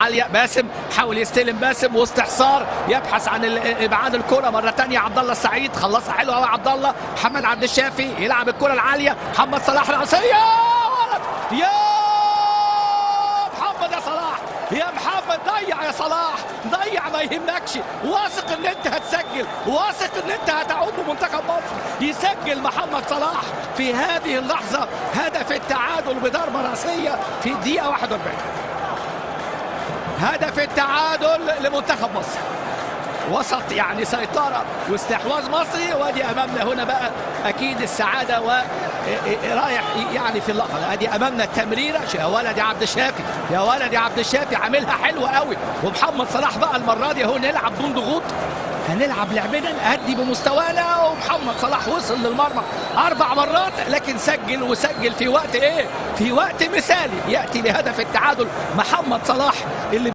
عالية. باسم حاول يستلم، باسم وسط حصار يبحث عن ابعاد الكرة مرة ثانية. عبد الله السعيد خلصها حلوة قوي. عبد الله محمد عبد الشافي يلعب الكرة العالية. محمد صلاح رأسية يا محمد، يا صلاح يا محمد، ضيع يا صلاح، ضيع ما يهمكش. واثق ان انت هتسجل، واثق ان انت هتعود بمنتخب مصر. يسجل محمد صلاح في هذه اللحظة هدف التعادل بضربة رأسية في الدقيقة 41. هدف التعادل لمنتخب مصر. وسط يعني سيطرة واستحواذ مصري، وادي امامنا هنا بقى اكيد السعادة ورايح يعني في اللقطة. ادي امامنا التمريرة. يا ولد يا عبد الشافي، يا ولد يا عبد الشافي، عاملها حلوة قوي. ومحمد صلاح بقى المرة دي اهو نلعب بدون ضغوط، هنلعب لعبنا نأدي بمستوانا. ومحمد صلاح وصل للمرمى 4 مرات، لكن سجل وسجل في وقت ايه؟ في وقت مثالي. يأتي بهدف التعادل محمد صلاح اللي